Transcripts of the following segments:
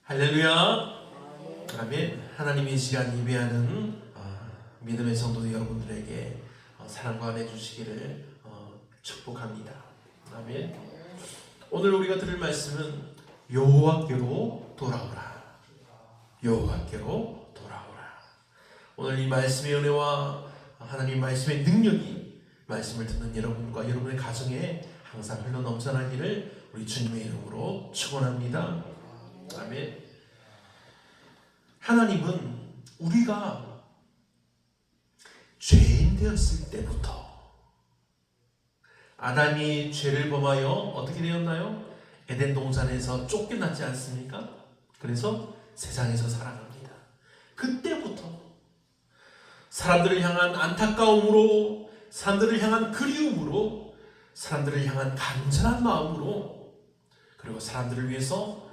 할렐루야. 아멘. 하나님이 이 시간 예배하는 믿음의 성도 여러분들에게 사랑과 은혜 주시기를 축복합니다. 아멘. 오늘 우리가 들을 말씀은 여호와께로 돌아오라. 여호와께로 돌아오라. 오늘 이 말씀의 은혜와 하나님 말씀의 능력이 말씀을 듣는 여러분과 여러분의 가정에 항상 흘러 넘쳐나기를 우리 주님의 이름으로 축원합니다. 아멘. 하나님은 우리가 죄인 되었을 때부터 아담이 죄를 범하여 어떻게 되었나요? 에덴 동산에서 쫓겨났지 않습니까? 그래서 세상에서 살아갑니다. 그때부터 사람들을 향한 안타까움으로, 사람들을 향한 그리움으로, 사람들을 향한 간절한 마음으로, 그리고 사람들을 위해서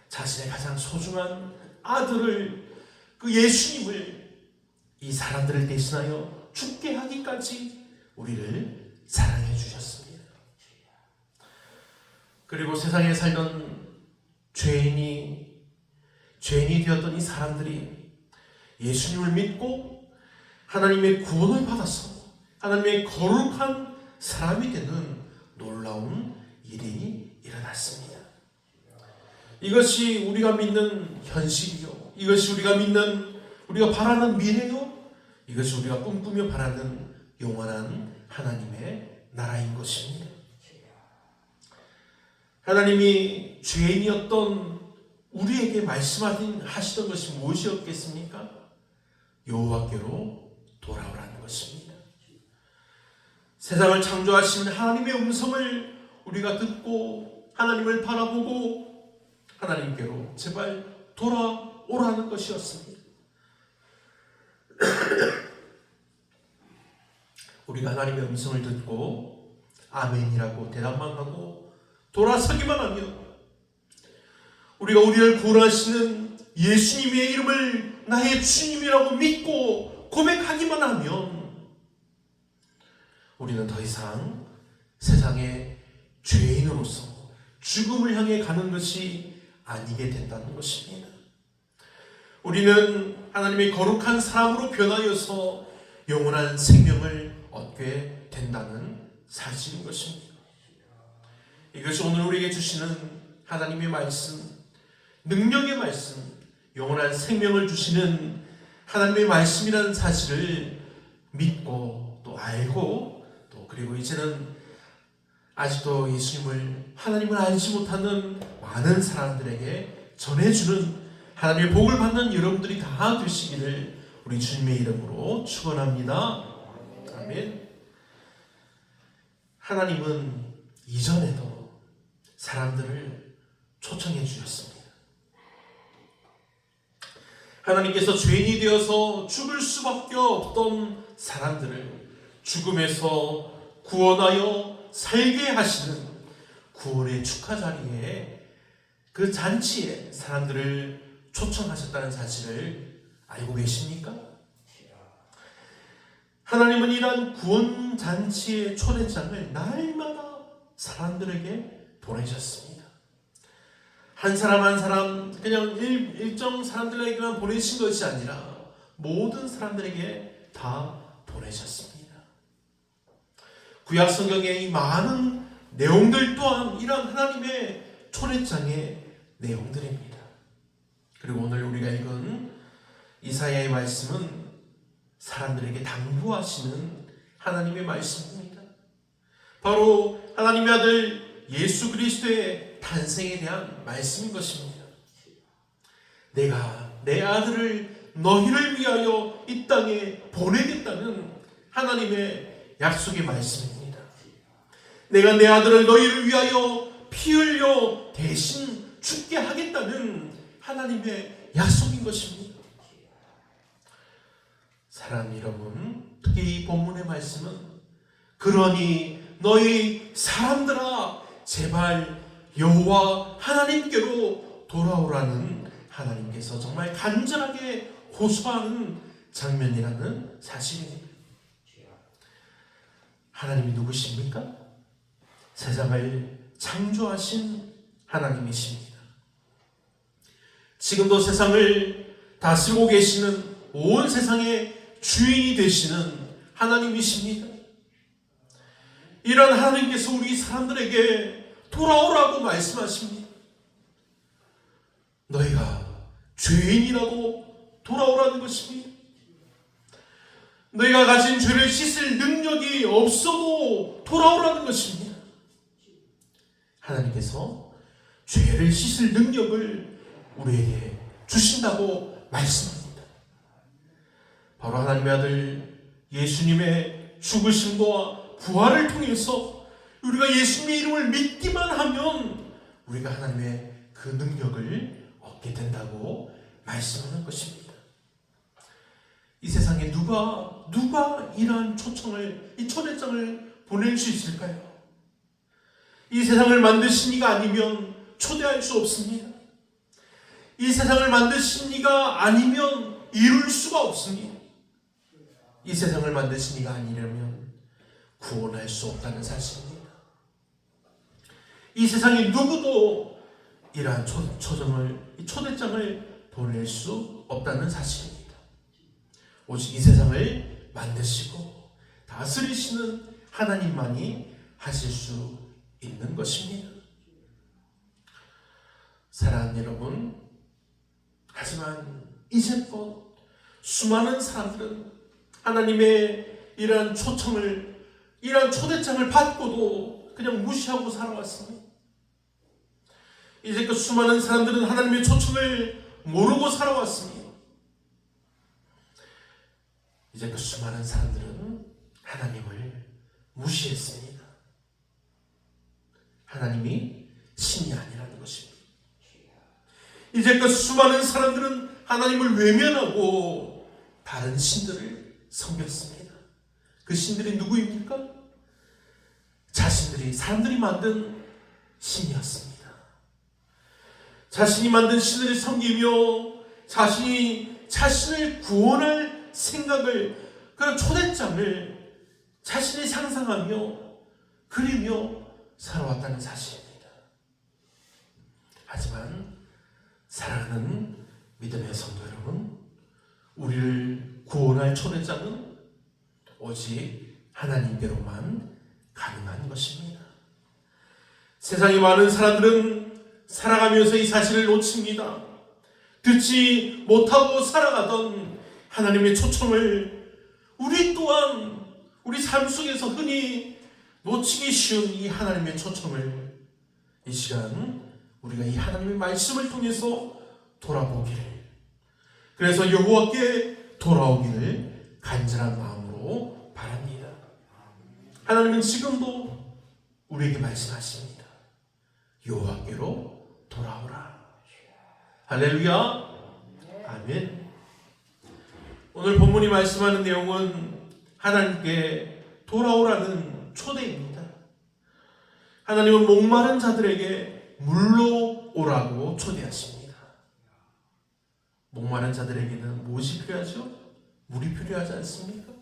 자신의 가장 소중한 아들을, 그 예수님을 이 사람들을 대신하여 죽게 하기까지 우리를 사랑해 주셨습니다. 그리고 세상에 살던 죄인이 되었던 이 사람들이 예수님을 믿고 하나님의 구원을 받아서 하나님의 거룩한 사람이 되는 놀라운 일이 일어났습니다. 이것이 우리가 믿는 현실이요, 이것이 우리가 바라는 미래요, 이것이 우리가 꿈꾸며 바라는 영원한 하나님의 나라인 것입니다. 하나님이 죄인이었던 우리에게 말씀하시던 것이 무엇이었겠습니까? 여호와께로 돌아오라는 것입니다. 세상을 창조하신 하나님의 음성을 우리가 듣고 하나님을 바라보고 하나님께로 제발 돌아오라는 것이었습니다. 우리가 하나님의 음성을 듣고 아멘이라고 대답만 하고 돌아서기만 하면, 우리가 우리를 구원하시는 예수님의 이름을 나의 주님이라고 믿고 고백하기만 하면 우리는 더 이상 세상의 죄인으로서 죽음을 향해 가는 것이 아니게 된다는 것입니다. 우리는 하나님의 거룩한 사람으로 변하여서 영원한 생명을 얻게 된다는 사실인 것입니다. 이것이 오늘 우리에게 주시는 하나님의 말씀, 능력의 말씀, 영원한 생명을 주시는 하나님의 말씀이라는 사실을 믿고 또 알고, 또 그리고 이제는 아직도 예수님을, 하나님을 알지 못하는 많은 사람들에게 전해주는 하나님의 복을 받는 여러분들이 다 되시기를 우리 주님의 이름으로 축원합니다. 아멘. 하나님은 이전에도 사람들을 초청해 주셨습니다. 하나님께서 죄인이 되어서 죽을 수밖에 없던 사람들을 죽음에서 구원하여 살게 하시는 구원의 축하 자리에, 그 잔치에 사람들을 초청하셨다는 사실을 알고 계십니까? 하나님은 이러한 구원 잔치의 초대장을 날마다 사람들에게 보내셨습니다. 한 사람 한 사람, 그냥 일정 사람들에게만 보내신 것이 아니라 모든 사람들에게 다 보내셨습니다. 구약 성경의 이 많은 내용들 또한 이런 하나님의 초대장의 내용들입니다. 그리고 오늘 우리가 읽은 이사야의 말씀은 사람들에게 당부하시는 하나님의 말씀입니다. 바로 하나님의 아들 예수 그리스도의 탄생에 대한 말씀인 것입니다. 내가 내 아들을 너희를 위하여 이 땅에 보내겠다는 하나님의 약속의 말씀입니다. 내가 내 아들을 너희를 위하여 피 흘려 대신 죽게 하겠다는 하나님의 약속인 것입니다. 사랑 여러분, 특히 이 본문의 말씀은 그러니 너희 사람들아 제발 여호와 하나님께로 돌아오라는 하나님께서 정말 간절하게 호소하는 장면이라는 사실입니다. 하나님이 누구십니까? 세상을 창조하신 하나님이십니다. 지금도 세상을 다스리고 계시는 온 세상의 주인이 되시는 하나님이십니다. 이런 하나님께서 우리 사람들에게 돌아오라고 말씀하십니다. 너희가 죄인이라도 돌아오라는 것입니다. 너희가 가진 죄를 씻을 능력이 없어도 돌아오라는 것입니다. 하나님께서 죄를 씻을 능력을 우리에게 주신다고 말씀합니다. 바로 하나님의 아들 예수님의 죽으심과 부활을 통해서 우리가 예수님의 이름을 믿기만 하면 우리가 하나님의 그 능력을 얻게 된다고 말씀하는 것입니다. 이 세상에 누가 이러한 초청을, 이 초대장을 보낼 수 있을까요? 이 세상을 만드신 이가 아니면 초대할 수 없습니다. 이 세상을 만드신 이가 아니면 이룰 수가 없습니다. 이 세상을 만드신 이가 아니려면 구원할 수 없다는 사실입니다. 이 세상에 누구도 이러한 초대장을 보낼 수 없다는 사실입니다. 오직 이 세상을 만드시고 다스리시는 하나님만이 하실 수 있는 것입니다. 사랑하는 여러분, 하지만 이제껏 수많은 사람들은 하나님의 이러한 초청을, 이러한 초대장을 받고도 그냥 무시하고 살아왔습니다. 이제껏 수많은 사람들은 하나님의 초청을 모르고 살아왔습니다. 이제껏 수많은 사람들은 하나님을 무시했습니다. 하나님이 신이 아니라는 것입니다. 이제껏 수많은 사람들은 하나님을 외면하고 다른 신들을 섬겼습니다. 그 신들이 누구입니까? 자신들이, 사람들이 만든 신이었습니다. 자신이 만든 신을 섬기며 자신을 구원할 생각을, 그런 초대장을 자신이 상상하며 그리며 살아왔다는 사실입니다. 하지만 사랑하는 믿음의 성도 여러분, 우리를 구원할 초대장은 오직 하나님께로만 가능한 것입니다. 세상에 많은 사람들은 살아가면서 이 사실을 놓칩니다. 듣지 못하고 살아가던 하나님의 초청을 우리 또한 우리 삶 속에서 흔히 놓치기 쉬운 이 하나님의 초청을 이 시간 우리가 이 하나님의 말씀을 통해서 돌아보기를, 그래서 여호와께 돌아오기를 간절한 마음으로 바랍니다. 하나님은 지금도 우리에게 말씀하십니다. 여호와께로 돌아오라. 할렐루야. 아멘. 오늘 본문이 말씀하는 내용은 하나님께 돌아오라는 초대입니다. 하나님은 목마른 자들에게 물로 오라고 초대하십니다. 목마른 자들에게는 무엇이 필요하죠? 물이 필요하지 않습니까?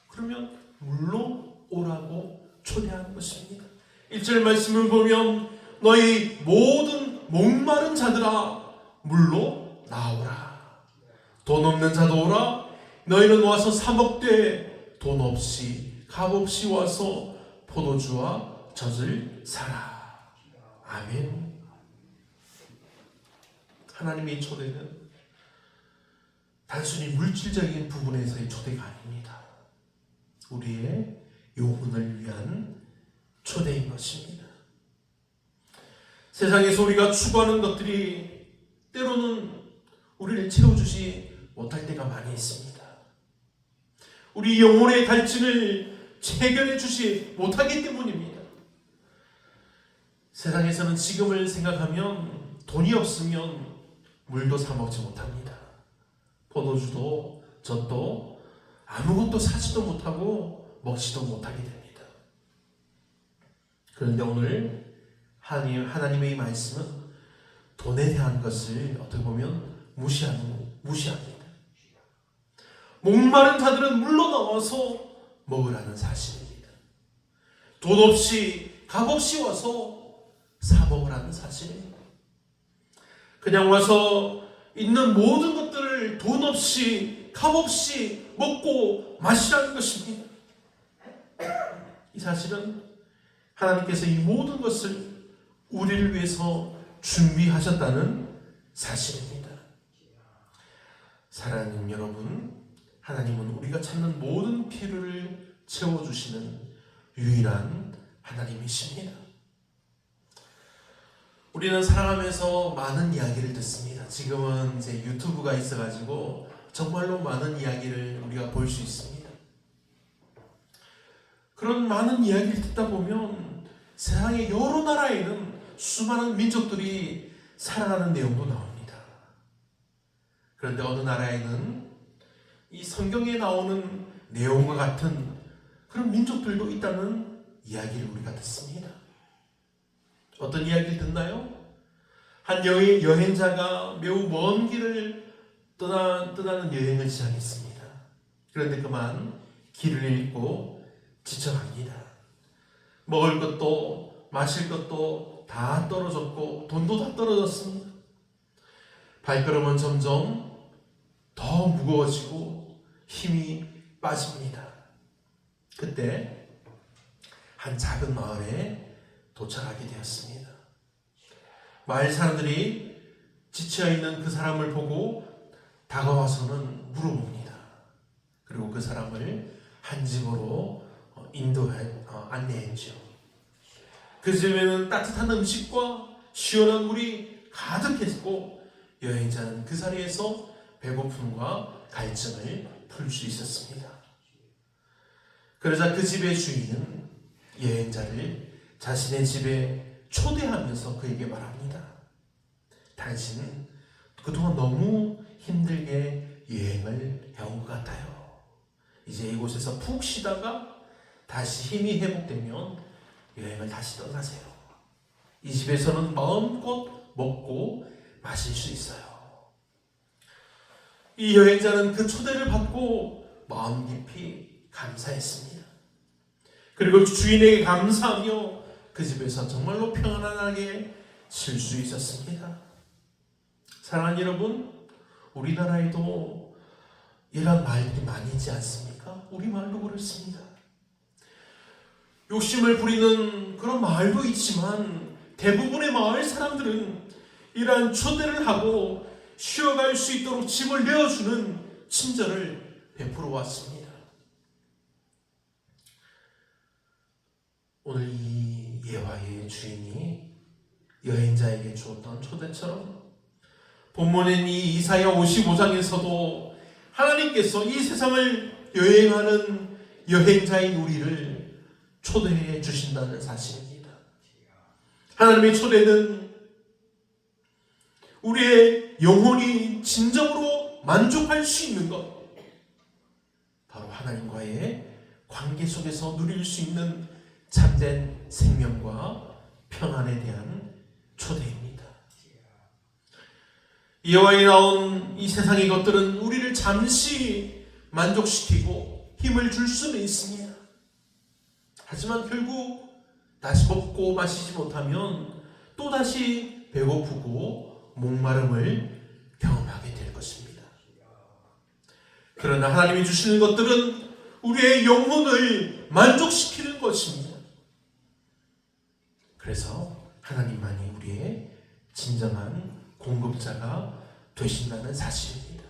그러면 물로 오라고 초대하는 것입니다. 1절 말씀을 보면 너희 모든 목마른 자들아 물로 나오라. 돈 없는 자도 오라. 너희는 와서 사 먹되 돈 없이 값없이 와서 포도주와 젖을 사라. 아멘. 하나님의 초대는 단순히 물질적인 부분에서의 초대가 아닙니다. 우리의 영혼을 위한 초대인 것입니다. 세상에서 우리가 추구하는 것들이 때로는 우리를 채워주지 못할 때가 많이 있습니다. 우리 영혼의 갈증을 해결해 주지 못하기 때문입니다. 세상에서는 지금을 생각하면 돈이 없으면 물도 사 먹지 못합니다. 포도주도 젖도 아무것도 사지도 못하고 먹지도 못하게 됩니다. 그런데 오늘 하나님의 말씀은 돈에 대한 것을 어떻게 보면 무시합니다. 목마른 자들은 물로 나와서 먹으라는 사실입니다. 돈 없이 값없이 와서 사 먹으라는 사실입니다. 그냥 와서 있는 모든 것들을 돈 없이 값 없이 먹고 마시라는 것입니다. 이 사실은 하나님께서 이 모든 것을 우리를 위해서 준비하셨다는 사실입니다. 사랑하는 여러분, 하나님은 우리가 찾는 모든 필요를 채워주시는 유일한 하나님이십니다. 우리는 살아가면서 많은 이야기를 듣습니다. 지금은 이제 유튜브가 있어가지고 정말로 많은 이야기를 우리가 볼 수 있습니다. 그런 많은 이야기를 듣다 보면 세상의 여러 나라에는 수많은 민족들이 살아가는 내용도 나옵니다. 그런데 어느 나라에는 이 성경에 나오는 내용과 같은 그런 민족들도 있다는 이야기를 우리가 듣습니다. 어떤 이야기를 듣나요? 한 여행자가 매우 먼 길을 떠나는 여행을 시작했습니다. 그런데 그만 길을 잃고 지쳐갑니다. 먹을 것도 마실 것도 다 떨어졌고 돈도 다 떨어졌습니다. 발걸음은 점점 더 무거워지고 힘이 빠집니다. 그때 한 작은 마을에 도착하게 되었습니다. 마을 사람들이 지쳐있는 그 사람을 보고 다가와서는 물어봅니다. 그리고 그 사람을 한 집으로 안내했죠. 그 집에는 따뜻한 음식과 시원한 물이 가득했고 여행자는 그 자리에서 배고픔과 갈증을 풀 수 있었습니다. 그러자 그 집의 주인은 여행자를 자신의 집에 초대하면서 그에게 말합니다. 당신은 그동안 너무 힘들게 여행을 해온 것 같아요. 이제 이곳에서 푹 쉬다가 다시 힘이 회복되면 여행을 다시 떠나세요. 이 집에서는 마음껏 먹고 마실 수 있어요. 이 여행자는 그 초대를 받고 마음 깊이 감사했습니다. 그리고 주인에게 감사하며 그 집에서 정말로 평안하게 쉴 수 있었습니다. 사랑하는 여러분, 우리나라에도 이런 말들이 많이 있지 않습니까? 우리말도 그렇습니다. 욕심을 부리는 그런 말도 있지만 대부분의 마을 사람들은 이러한 초대를 하고 쉬어갈 수 있도록 집을 내어주는 친절을 베풀어 왔습니다. 오늘 이 예화의 주인이 여행자에게 주었던 초대처럼 본문인 이 이사야 55장에서도 하나님께서 이 세상을 여행하는 여행자인 우리를 초대해 주신다는 사실입니다. 하나님의 초대는 우리의 영혼이 진정으로 만족할 수 있는 것, 바로 하나님과의 관계 속에서 누릴 수 있는 참된 생명과 평안에 대한 초대입니다. 여호와에 나온 이 세상의 것들은 우리를 잠시 만족시키고 힘을 줄 수는 있습니다. 하지만 결국 다시 먹고 마시지 못하면 또다시 배고프고 목마름을 경험하게 될 것입니다. 그러나 하나님이 주시는 것들은 우리의 영혼을 만족시키는 것입니다. 그래서 하나님만이 우리의 진정한 공급자가 되신다는 사실입니다.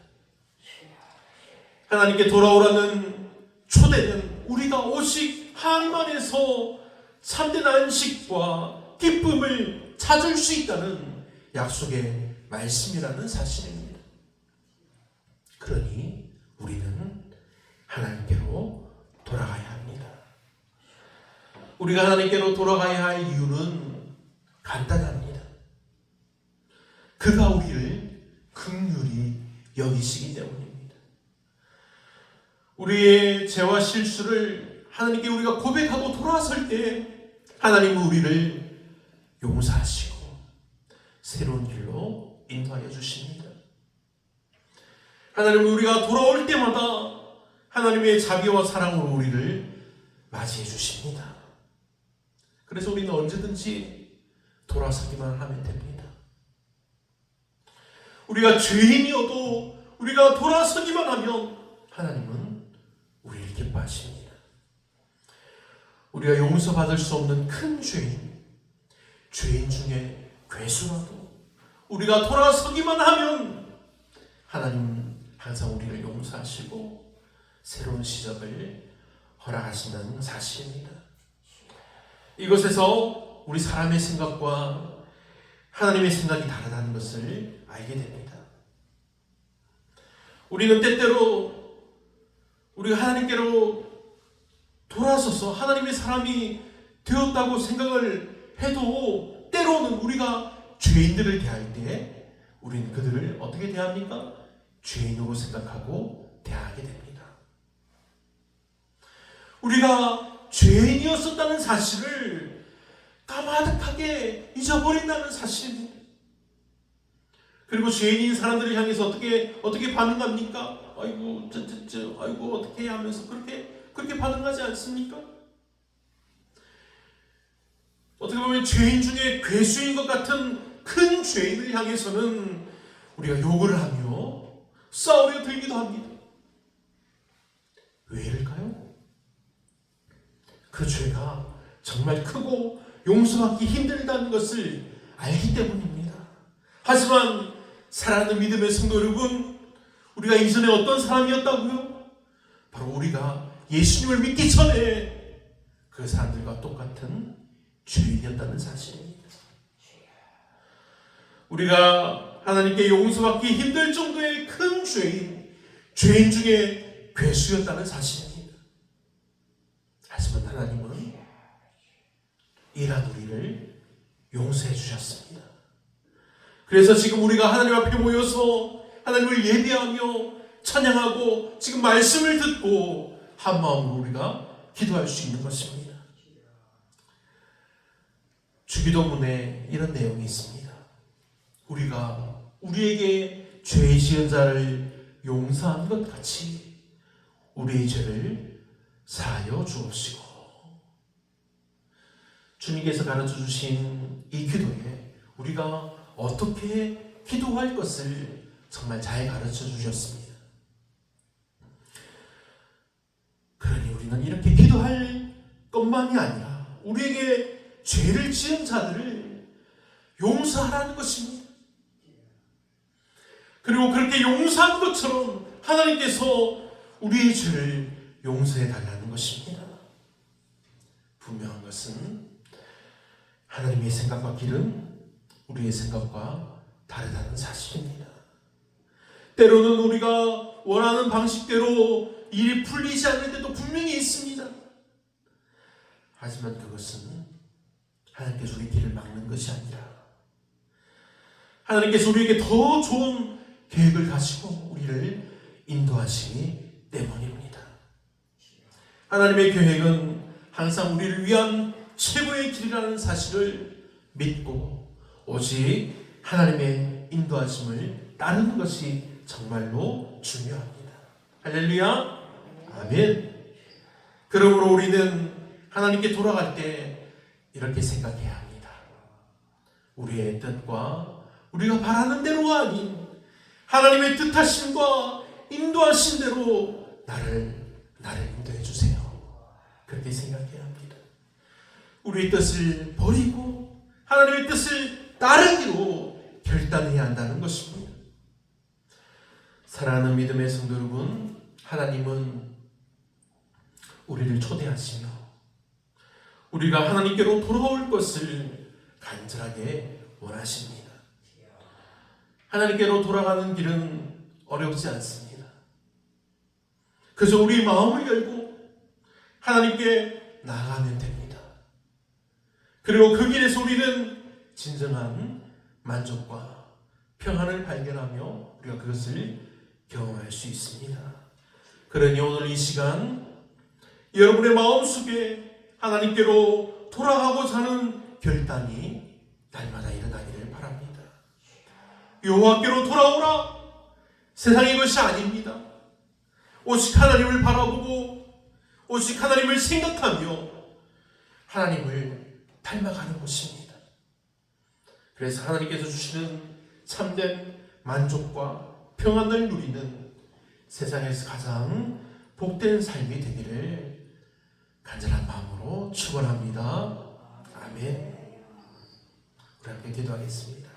하나님께 돌아오라는 초대는 우리가 오직 하나님 안에서 참된 안식과 기쁨을 찾을 수 있다는 약속의 말씀이라는 사실입니다. 그러니 우리는 하나님께로 돌아가야 합니다. 우리가 하나님께로 돌아가야 할 이유는 간단합니다. 그가 우리를 긍휼히 여기시기 때문입니다. 우리의 죄와 실수를 하나님께 우리가 고백하고 돌아설 때 하나님은 우리를 용서하시고 새로운 길로 인도하여 주십니다. 하나님은 우리가 돌아올 때마다 하나님의 자비와 사랑으로 우리를 맞이해 주십니다. 그래서 우리는 언제든지 돌아서기만 하면 됩니다. 우리가 죄인이어도 우리가 돌아서기만 하면 하나님은 우리를 기뻐하십니다. 우리가 용서받을 수 없는 큰 죄인 중에 괴수라도 우리가 돌아서기만 하면 하나님은 항상 우리를 용서하시고 새로운 시작을 허락하신다는 사실입니다. 이것에서 우리 사람의 생각과 하나님의 생각이 다르다는 것을 알게 됩니다. 우리는 때때로 우리가 하나님께로 돌아서서 하나님의 사람이 되었다고 생각을 해도 때로는 우리가 죄인들을 대할 때 우리는 그들을 어떻게 대합니까? 죄인으로 생각하고 대하게 됩니다. 우리가 죄인이었었다는 사실을 까마득하게 잊어버린다는 사실입니다. 그리고 죄인인 사람들을 향해서 어떻게 반응합니까? 아이고 아이고 어떻게 해야 하면서 그렇게 반응하지 않습니까? 어떻게 보면 죄인 중에 괴수인 것 같은 큰 죄인을 향해서는 우리가 욕을 하며 싸우려 들기도 합니다. 왜 이럴까요? 그 죄가 정말 크고 용서받기 힘들다는 것을 알기 때문입니다. 하지만 사랑하는 믿음의 성도 여러분, 우리가 이전에 어떤 사람이었다고요? 바로 우리가 예수님을 믿기 전에 그 사람들과 똑같은 죄인이었다는 사실입니다. 우리가 하나님께 용서받기 힘들 정도의 큰 죄인 중에 괴수였다는 사실입니다. 하지만 하나님은 이러한 우리를 용서해 주셨습니다. 그래서 지금 우리가 하나님 앞에 모여서 하나님을 예배하며 찬양하고 지금 말씀을 듣고 한 마음으로 우리가 기도할 수 있는 것입니다. 주기도문에 이런 내용이 있습니다. 우리가 우리에게 죄 지은 자를 용서한 것 같이 우리의 죄를 사하여 주옵시고. 주님께서 가르쳐 주신 이 기도에 우리가 어떻게 기도할 것을 정말 잘 가르쳐 주셨습니다. 그러니 우리는 이렇게 기도할 것만이 아니라 우리에게 죄를 지은 자들을 용서하라는 것입니다. 그리고 그렇게 용서한 것처럼 하나님께서 우리의 죄를 용서해 달라는 것입니다. 분명한 것은 하나님의 생각과 길은 우리의 생각과 다르다는 사실입니다. 때로는 우리가 원하는 방식대로 일이 풀리지 않을 때도 분명히 있습니다. 하지만 그것은 하나님께서 우리 길을 막는 것이 아니라 하나님께서 우리에게 더 좋은 계획을 가지고 우리를 인도하시기 때문입니다. 하나님의 계획은 항상 우리를 위한 최고의 길이라는 사실을 믿고 오직 하나님의 인도하심을 따르는 것이 정말로 중요합니다. 할렐루야, 아멘. 그러므로 우리는 하나님께 돌아갈 때 이렇게 생각해야 합니다. 우리의 뜻과 우리가 바라는 대로가 아닌 하나님의 뜻하심과 인도하신 대로 나를 인도해 주세요. 그렇게 생각해야 합니다. 우리의 뜻을 버리고 하나님의 뜻을 따르기로 결단해야 한다는 것입니다. 사랑하는 믿음의 성도 여러분, 하나님은 우리를 초대하시며 우리가 하나님께로 돌아올 것을 간절하게 원하십니다. 하나님께로 돌아가는 길은 어렵지 않습니다. 그저 우리 마음을 열고 하나님께 나아가면 됩니다. 그리고 그 길에서 우리는 진정한 만족과 평안을 발견하며 우리가 그것을 경험할 수 있습니다. 그러니 오늘 이 시간 여러분의 마음속에 하나님께로 돌아가고자 하는 결단이 날마다 일어나기를 바랍니다. 여호와께로 돌아오라. 세상의 것이 아닙니다. 오직 하나님을 바라보고 오직 하나님을 생각하며 하나님을 닮아가는 것입니다. 그래서 하나님께서 주시는 참된 만족과 평안을 누리는 세상에서 가장 복된 삶이 되기를 간절한 마음으로 축원합니다. 아멘. 우리 함께 기도하겠습니다.